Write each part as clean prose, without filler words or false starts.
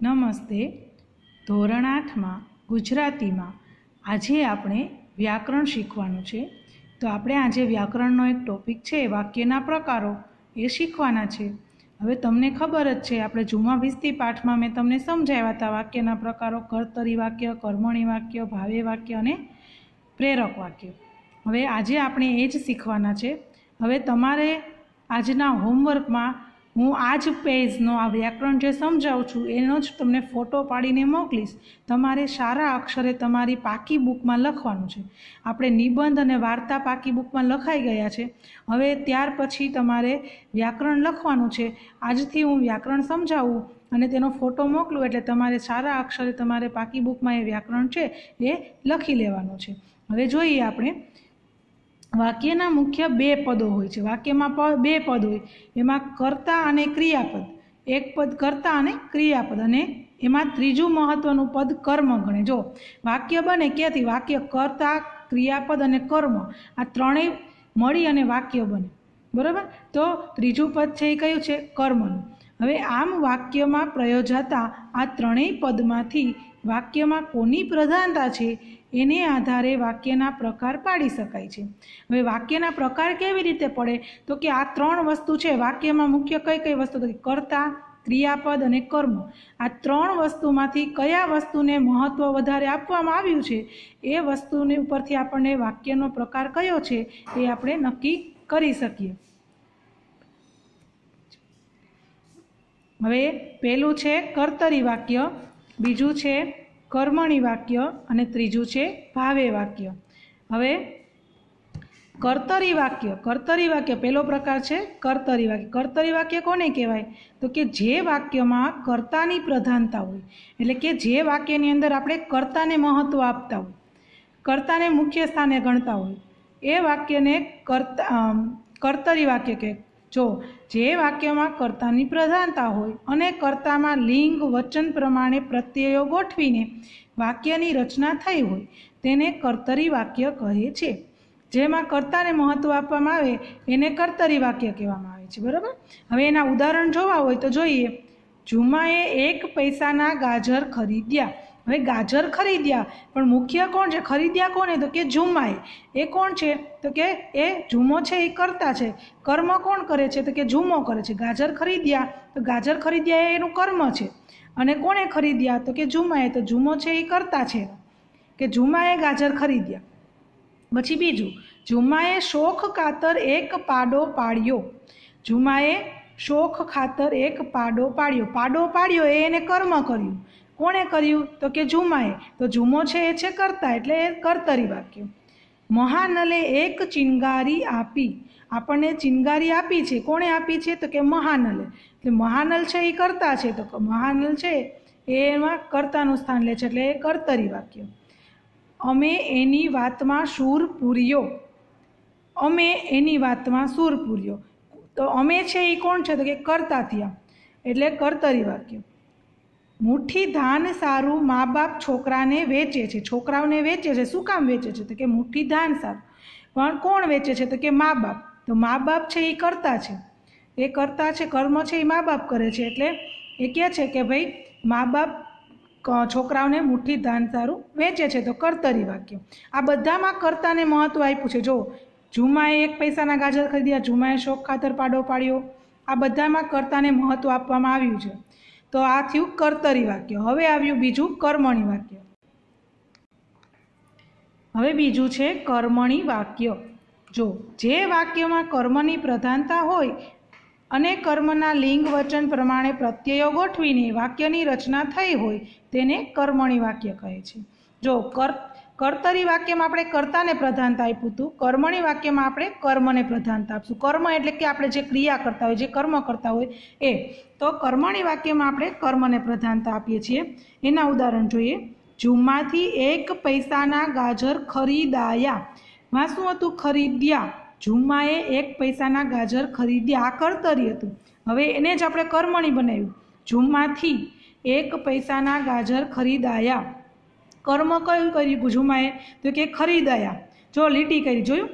નમસ્તે. ધોરણ 8માં ગુજરાતીમાં આજે આપણે વ્યાકરણ શીખવાનું છે. તો આપણે આજે વ્યાકરણનો એક ટોપિક છે વાક્યના પ્રકારો, એ શીખવાના છે. હવે તમને ખબર જ છે, આપણે જૂમાં વિસ્તી પાઠમાં મેં તમને સમજાવ્યા હતા વાક્યના પ્રકારો: કર્તરી વાક્ય, કર્મણી વાક્ય, ભાવે વાક્ય અને પ્રેરક વાક્ય. હવે આજે આપણે એ જ શીખવાના છે. હવે તમારે આજના હોમવર્કમાં હું આ જ પેજનો આ વ્યાકરણ જે સમજાવું છું એનો જ તમને ફોટો પાડીને મોકલીશ. તમારે સારા અક્ષરે તમારી પાકી બુકમાં લખવાનું છે. આપણે નિબંધ અને વાર્તા પાકી બુકમાં લખાઈ ગયા છે. હવે ત્યાર પછી તમારે વ્યાકરણ લખવાનું છે. આજથી હું વ્યાકરણ સમજાવું અને તેનો ફોટો મોકલું એટલે તમારે સારા અક્ષરે તમારે પાકી બુકમાં એ વ્યાકરણ છે એ લખી લેવાનું છે. હવે જોઈએ આપણે. વાક્યના મુખ્ય બે પદો હોય છે. વાક્યમાં બે પદ હોય, એમાં કર્તા અને ક્રિયાપદ. એક પદ કર્તા અને ક્રિયાપદ, અને એમાં ત્રીજું મહત્વનું પદ કર્મ ગણે. જો વાક્ય બને ક્યાંથી? વાક્ય કર્તા, ક્રિયાપદ અને કર્મ, આ ત્રણેય મળી અને વાક્ય બને. બરાબર? તો ત્રીજું પદ છે એ કયું છે? કર્મનું. હવે આમ વાક્યમાં પ્રયોજાતા આ ત્રણેય પદમાંથી વાક્યમાં કોની પ્રધાનતા છે એને આધારે વાક્યના પ્રકાર પાડી શકાય છે. હવે વાક્યના પ્રકાર કેવી રીતે પડે? તો કે આ ત્રણ વસ્તુ છે વાક્યમાં મુખ્ય. કઈ કઈ વસ્તુ? તો કે કર્તા, ક્રિયાપદ અને કર્મ. આ ત્રણ વસ્તુમાંથી કયા વસ્તુને મહત્વ વધારે આપવામાં આવ્યું છે એ વસ્તુની ઉપરથી આપણને વાક્યનો પ્રકાર કયો છે એ આપણે નક્કી કરી શકીએ. હવે પહેલું છે કર્તરી વાક્ય, બીજું છે કર્મણી વાક્ય અને ત્રીજું છે ભાવે વાક્ય. હવે કર્તરી વાક્ય પહેલો પ્રકાર છે કર્તરી વાક્ય. કર્તરી વાક્ય કોને કહેવાય? તો કે જે વાક્યમાં કર્તાની પ્રધાનતા હોય, એટલે કે જે વાક્યની અંદર આપણે કર્તાને મહત્વ આપતા હોય, કર્તાને મુખ્ય સ્થાને ગણતા હોય, એ વાક્યને કર્તરી વાક્ય કહે. જો જે વાક્યમાં કર્તાની પ્રધાનતા હોય અને કર્તામાં લિંગ વચન પ્રમાણે પ્રત્યયો ગોઠવીને વાક્યની રચના થઈ હોય તેને કર્તરી વાક્ય કહે છે. જેમાં કર્તાને મહત્વ આપવામાં આવે એને કર્તરી વાક્ય કહેવામાં આવે છે. બરાબર? હવે એના ઉદાહરણ જોવા હોય તો જોઈએ. જુમાએ 1 પૈસાના ગાજર ખરીદ્યા. હવે ગાજર ખરીદ્યા, પણ મુખ્ય કોણ છે? ખરીદ્યા કોને? તો કે જુમાએ. એ કોણ છે? તો કે એ જુમો છે એ કર્તા છે. કર્મ કોણ કરે છે? તો કે જુમો કરે છે. ગાજર ખરીદ્યા, તો ગાજર ખરીદ્યા એ એનું કર્મ છે. અને કોણે ખરીદ્યા? તો કે જુમાએ. તો જુમો છે એ કર્તા છે કે જુમાએ ગાજર ખરીદ્યા. પછી બીજું, જુમાએ શોખ ખાતર 1 પાડો પાડ્યો. જુમાએ શોખ ખાતર 1 પાડો પાડ્યો. પાડો પાડ્યો એ એને કર્મ કર્યું. કોણે કર્યું? તો કે જુમાએ. તો જુમો છે એ છે કર્તા, એટલે એ કર્તરી વાક્ય. મહાનલે 1 ચિનગારી આપી. આપણને ચિનગારી આપી છે. કોણે આપી છે? તો કે મહાનલે. એટલે મહાનલ છે એ કર્તા છે, તો મહાનલ છે એમાં કર્તાનું સ્થાન લે છે, એટલે એ કર્તરી વાક્ય. અમે એની વાતમાં સૂર પૂર્યો. અમે એની વાતમાં સૂર પૂર્યો. તો અમે છે એ કોણ છે? તો કે કર્તા થયા, એટલે કર્તરી વાક્ય. મુઠ્ઠી ધાન સારું મા બાપ છોકરાને વેચે છે. છોકરાઓને વેચે છે. શું કામ વેચે છે? તો કે મુઠ્ઠી ધાન સારું. પણ કોણ વેચે છે? તો કે મા બાપ. તો મા બાપ છે એ કર્તા છે. એ કર્તા છે, કર્મ છે એ મા બાપ કરે છે, એટલે એ કહે છે કે ભાઈ મા બાપ છોકરાઓને મુઠ્ઠી ધાન સારું વેચે છે, તો કર્તરી વાક્ય. આ બધામાં કર્તાને મહત્વ આપ્યું છે. જો જુમાએ 1 પૈસાના ગાજર ખરીદ્યા, જુમાએ શોખ ખાતર પાડો પાડ્યો, આ બધામાં કર્તાને મહત્વ આપવામાં આવ્યું છે. તો આ થયું કર્તરી વાક્ય. હવે આવ્યું બીજું કર્મણી વાક્ય. હવે બીજું છે કર્મણી વાક્ય. જો જે વાક્યમાં કર્મની પ્રધાનતા હોય અને કર્મના લિંગ વચન પ્રમાણે પ્રત્યયો ગોઠવીને વાક્યની રચના થઈ હોય તેને કર્મણી વાક્ય કહે છે. જો કર્તરી વાક્યમાં આપણે કર્તાને પ્રધાનતા આપ્યું હતું, કર્મણી વાક્યમાં આપણે કર્મને પ્રધાનતા આપશું. કર્મ એટલે કે આપણે જે ક્રિયા કરતા હોય, જે કર્મ કરતા હોય એ. તો કર્મણી વાક્યમાં આપણે કર્મને પ્રધાનતા આપીએ છીએ. એના ઉદાહરણ જોઈએ. જુમ્માથી 1 પૈસાના ગાજર ખરીદાયા. માં શું હતું? ખરીદ્યા. જુમ્માએ 1 પૈસાના ગાજર ખરીદ્યા, આ કર્તરી હતું. હવે એને જ આપણે કર્મણી બનાવ્યું. જુમ્માથી 1 પૈસાના ગાજર ખરીદાયા. કર્મ કયું કર્યું જુમાએ? તો કે ખરીદાયા. જો લીટી કરી, જોયું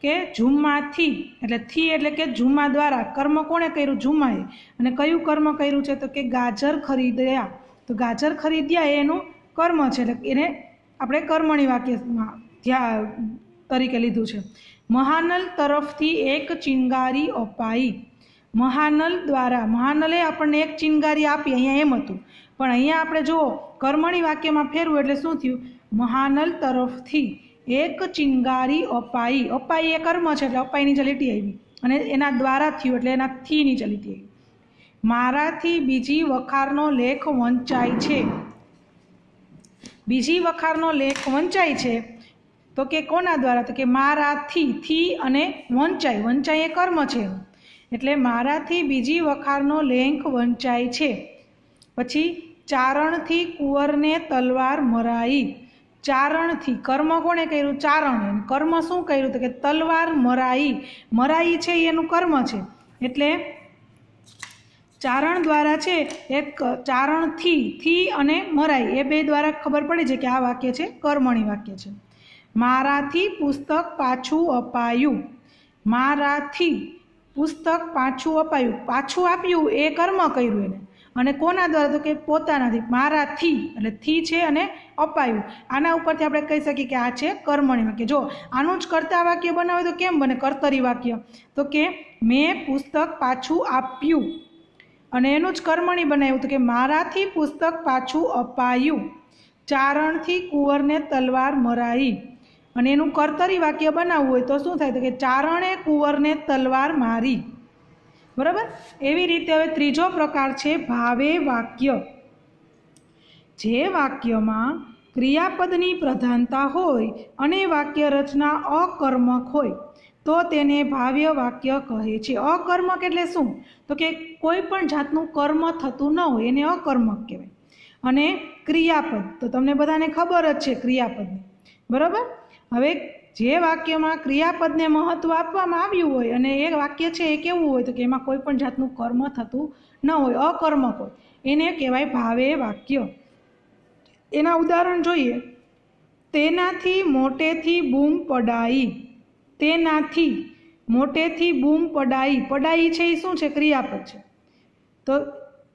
કે જુમ્માથી, એટલે થી એટલે કે જુમ્મા દ્વારા. કર્મ કોણે કર્યું? જુમાએ. અને કયું કર્મ કર્યું છે? તો કે ગાજર ખરીદયા. तो गाजर खरीद्या एनु कर्म छे એટલે એને આપણે કર્મણી વાક્યમાં તરીકે લીધું છે। महानल तरफथी एक चिंगारी अपाई। महानल द्वारा महानले આપણને એક ચિનગારી આપી, અહીંયા એમ હતું, પણ અહીંયા આપણે જો કર્મણી વાક્યમાં ફેરવું એટલે શું થયું? महानल तरफथी एक चिंगारी अपाई। अपाई એ કર્મ છે એટલે અપાઈ નીચે લીટી આવી અને એના દ્વારા થયું એટલે એના થી નીચે લીટી આવી। મારાથી બીજી વખારનો લેખ વંચાય છે। બીજી વખારનો લેખ વંચાય છે तो के कोना द्वारा? तो के माराथी, थी अने वंचाय, वंचाय ए कर्म छे एटले माराथी बीजी वखारनो लेख वंचाय छे। पछी चारणथी कुंवरने तलवार मराई। चारणथी कर्म कोणे कर्युं? चारण। कर्म शुं कर्युं? तो के तलवार मराई। मराई छे एनुं कर्म छे एटले चारण द्वारा छे एक चारण थी अने मराई ए बे द्वारा खबर पड़ी छे के आ वाक्य छे कर्मणी वाक्य छे। माराथी पुस्तक पाछू अपायु। माराथी पुस्तक पाछू अपायु, पाछू आप्યું એ કર્મ કર્યું એને, અને કોના દ્વારા? તો કે પોતાનાથી। મારાથી એટલે થી છે અને અપાયું, આના ઉપરથી આપણે કહી શકીએ કે આ છે કર્મણી વાક્ય। જો આનું જ કર્તા વાક્ય બનાવે તો કેમ બને કર્તરી વાક્ય? તો કે મેં પુસ્તક પાછું આપ્યું અને એનું જ કર્મણી બનાવ્યું તો કે મારાથી પુસ્તક પાછું અપાયું। ચારણથી કુંવરને તલવાર મરાઈ અને એનું કર્તરી વાક્ય બનાવવું હોય તો શું થાય? તો કે ચારણે કુંવરને તલવાર મારી। બરાબર। એવી રીતે હવે ત્રીજો પ્રકાર છે ભાવે વાક્ય। જે વાક્યમાં ક્રિયાપદની પ્રધાનતા હોય અને વાક્ય રચના અકર્મક હોય તો તેને ભાવ્ય વાક્ય કહે છે। અકર્મક એટલે શું? તો કે કોઈ પણ જાતનું કર્મ થતું ન હોય એને અકર્મક કહેવાય। અને ક્રિયાપદ તો તમને બધાને ખબર જ છે ક્રિયાપદની, બરાબર। હવે જે વાક્યમાં ક્રિયાપદને મહત્વ આપવામાં આવ્યું હોય અને એ વાક્ય છે એ કેવું હોય? તો કે એમાં કોઈ પણ જાતનું કર્મ થતું ન હોય, અકર્મક હોય, એને કહેવાય ભાવે વાક્ય। એના ઉદાહરણ જોઈએ। તેનાથી મોટેથી બૂમ પડાઈ। તેનાથી મોટેથી બૂમ પડાઈ। પડાઈ છે એ શું છે? ક્રિયાપદ છે। તો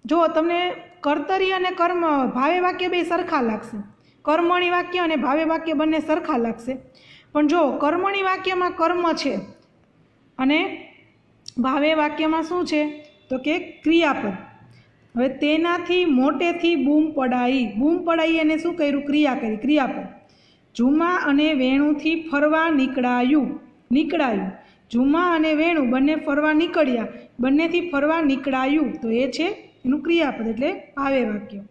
જો તમને કર્તરી અને કર્મ ભાવે વાક્ય બે સરખા લાગશે, કર્મણી વાક્ય અને ભાવે વાક્ય બંને સરખા લાગશે, પણ જો કર્મણી વાક્યમાં કર્મ છે અને ભાવે વાક્યમાં શું છે? તો કે ક્રિયાપદ। હવે તેનાથી મોટેથી બૂમ પડાઈ। બૂમ પડાઈ એને શું કર્યું? ક્રિયા કરી, ક્રિયાપદ। ઝુમા અને વેણુથી ફરવા નીકળાયું। નીકળાયું, ઝુમા અને વેણુ બંને ફરવા નીકળ્યા, બંનેથી ફરવા નીકળાયું તો એ છે એનું ક્રિયાપદ એટલે ભાવે વાક્ય।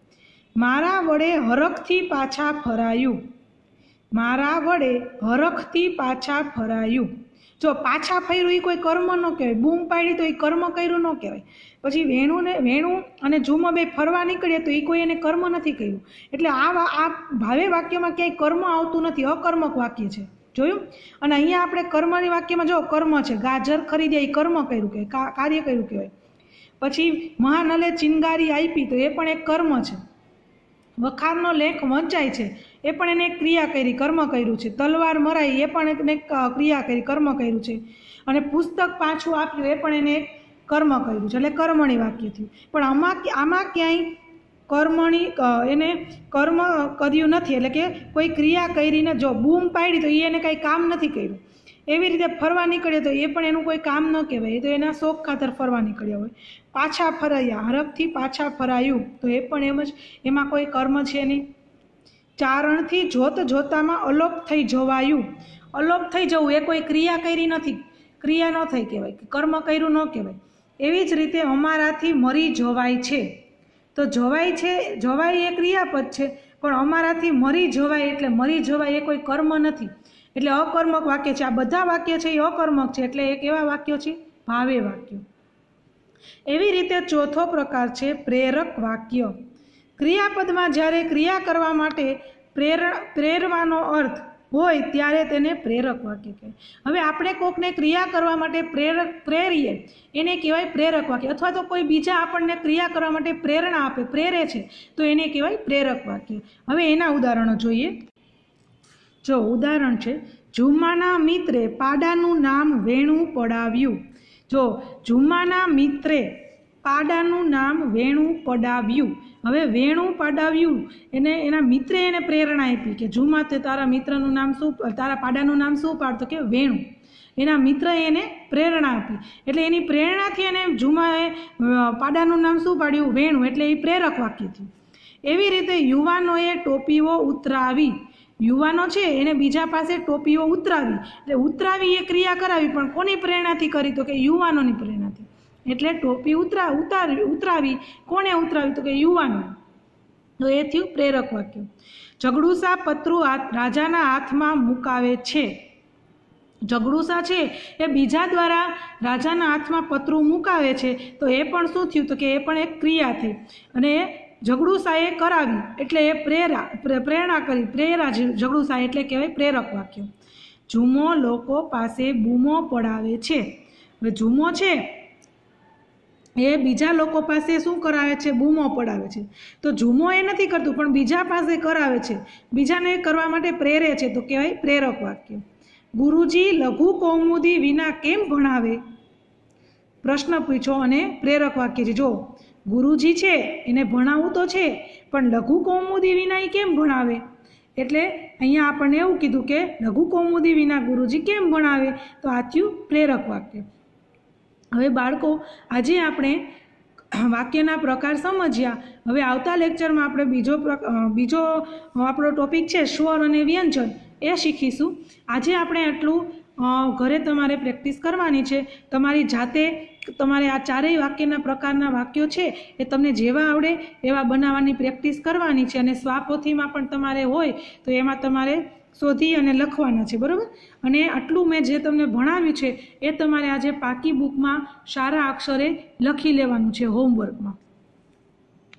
મારા વડે હરખથી પાછા ફરાયું। મારા વડે હરખથી પાછા ફરાયું। જો પાછા ફર્યું એ કોઈ કર્મ ન કહેવાય, બૂમ પાડી તો એ કર્મ કર્યું ન કહેવાય। પછી વેણુ અને ઝુમા બે ફરવા નીકળ્યા તો એ કોઈ એને કર્મ નથી કર્યું, એટલે આ ભાવે વાક્યમાં ક્યાંય કર્મ આવતું નથી, અકર્મક વાક્ય છે। જોયું? અને અહીંયા આપણે કર્મની વાક્યમાં જો કર્મ છે, ગાજર ખરીદ્યા એ કર્મ કર્યું કહેવાય, કાર્ય કર્યું કહેવાય। પછી મહાનલે ચિનગારી આપી તો એ પણ એક કર્મ છે। વખારનો લેખ વંચાય છે એ પણ એને ક્રિયા કરી, કર્મ કર્યું છે। તલવાર મરાઈ એ પણ એને ક્રિયા કરી, કર્મ કર્યું છે। અને પુસ્તક પાછું આપ્યું એ પણ એને કર્મ કર્યું છે, એટલે કર્મણી વાક્ય થયું। પણ આમાં ક્યાંય કર્મણી એને કર્મ કર્યું નથી, એટલે કે કોઈ ક્રિયા કરીને જો બૂમ પાડી તો એ એને કાંઈ કામ નથી કર્યું। એવી રીતે ફરવા નીકળ્યો તો એ પણ એનું કોઈ કામ ન કહેવાય, એ તો એના શોખ ખાતર ફરવા નીકળ્યા હોય। પાછા ફરાયા, હરખથી પાછા ફરાયું તો એ પણ એમ જ, એમાં કોઈ કર્મ છે નહીં। ચારણથી જોત જોતામાં અલોપ થઈ જવાયું। અલોપ થઈ જવું એ કોઈ ક્રિયા કરી નથી, ક્રિયા ન થઈ કહેવાય, કર્મ કર્યું ન કહેવાય। એવી જ રીતે અમારાથી મરી જવાય છે, તો જવાય છે, જવાય એ ક્રિયાપદ છે, પણ અમારાથી મરી જવાય એટલે મરી જવાય એ કોઈ કર્મ નથી, એટલે અકર્મક વાક્ય છે। આ બધા વાક્ય છે એ અકર્મક છે, એટલે એ કેવા વાક્યો છે? ભાવે વાક્યો। એવી રીતે ચોથો પ્રકાર છે પ્રેરક વાક્ય। ક્રિયાપદમાં જ્યારે ક્રિયા કરવા માટે પ્રેરવાનો અર્થ હોય ત્યારે તેને પ્રેરક વાક્ય કહેવાય। હવે આપણે કોકને ક્રિયા કરવા માટે પ્રેરીએ એને કહેવાય પ્રેરક વાક્ય, અથવા તો કોઈ બીજા આપણને ક્રિયા કરવા માટે પ્રેરણા આપે, પ્રેરે છે તો એને કહેવાય પ્રેરક વાક્ય। હવે એના ઉદાહરણો જોઈએ। જો ઉદાહરણ છે, ઝુમાના મિત્રે પાડાનું નામ વેણું પડાવ્યું। જો ઝુમાના મિત્રે પાડાનું નામ વેણું પડાવ્યું. હવે વેણું પડાવ્યું એને એના મિત્રે એને પ્રેરણા આપી કે ઝુમા તે તારા મિત્રનું નામ શું, તારા પાડાનું નામ શું પાડ? તો કે વેણું. એના મિત્રએ એને પ્રેરણા આપી એટલે એની પ્રેરણાથી એને ઝુમાએ પાડાનું નામ શું પાડ્યું? વેણું. એટલે એ પ્રેરક વાક્ય થયું. એવી રીતે યુવાનોએ ટોપીઓ ઉતરાવી. યુવાનો છે એને બીજા પાસે ટોપીઓ ઉતરાવી એટલે ઉતરાવી એ ક્રિયા કરાવી, પણ કોની પ્રેરણાથી કરી? તો કે યુવાનોની પ્રેરણાથી. એટલે ટોપી ઉતરાવી કોણે ઉતરાવી? તો કે યુવાનો. તો એ થયું પ્રેરક વાક્ય. ઝઘડુસા પત્રું રાજાના હાથમાં મુકાવે છે. ઝઘડુસા છે એ બીજા દ્વારા રાજાના હાથમાં પત્રું મુકાવે છે, તો એ પણ શું થયું? તો કે એ પણ એક ક્રિયા થઈ અને ઝઘડુસાએ કરાવી એટલે એ પ્રેરણા કરી. ઝઘડુસા એટલે કહેવાય પ્રેરક વાક્ય. ઝુમો લોકો પાસે બૂમો પડાવે છે. હવે ઝુમો છે એ બીજા લોકો પાસે શું કરાવે છે? બૂમો પડાવે છે. તો ઝુમો એ નથી કરતું પણ બીજા પાસે કરાવે છે, બીજાને કરવા માટે પ્રેરે છે, તો કહેવાય પ્રેરક વાક્ય. ગુરુજી લઘુ કૌમુદી વિના કેમ ભણાવે? પ્રશ્ન પૂછો અને પ્રેરક વાક્ય છે. જો ગુરુજી છે એને ભણાવવું તો છે પણ લઘુ કૌમુદી વિના એ કેમ ભણાવે? એટલે અહીંયા આપણને એવું કીધું કે લઘુ કૌમુદી વિના ગુરુજી કેમ ભણાવે? તો આ થયું પ્રેરક વાક્ય. હવે બાળકો આજે આપણે વાક્યના પ્રકાર સમજ્યા. હવે આવતા લેક્ચરમાં આપણે બીજો આપણો ટોપિક છે સ્વર અને વ્યંજન, એ શીખીશું. આજે આપણે આટલું ઘરે તમારે પ્રેક્ટિસ કરવાની છે. તમારી જાતે તમારે આ ચારેય વાક્યના પ્રકારના વાક્યો છે એ તમને જેવા આવડે એવા બનાવવાની પ્રેક્ટિસ કરવાની છે. અને સ્વાપોથીમાં પણ તમારે હોય તો એમાં તમારે શોધી અને લખવાના છે, બરાબર? અને આટલું મેં જે તમને ભણાવ્યું છે એ તમારે આજે પાકી બુકમાં સારા અક્ષરે લખી લેવાનું છે હોમવર્કમાં.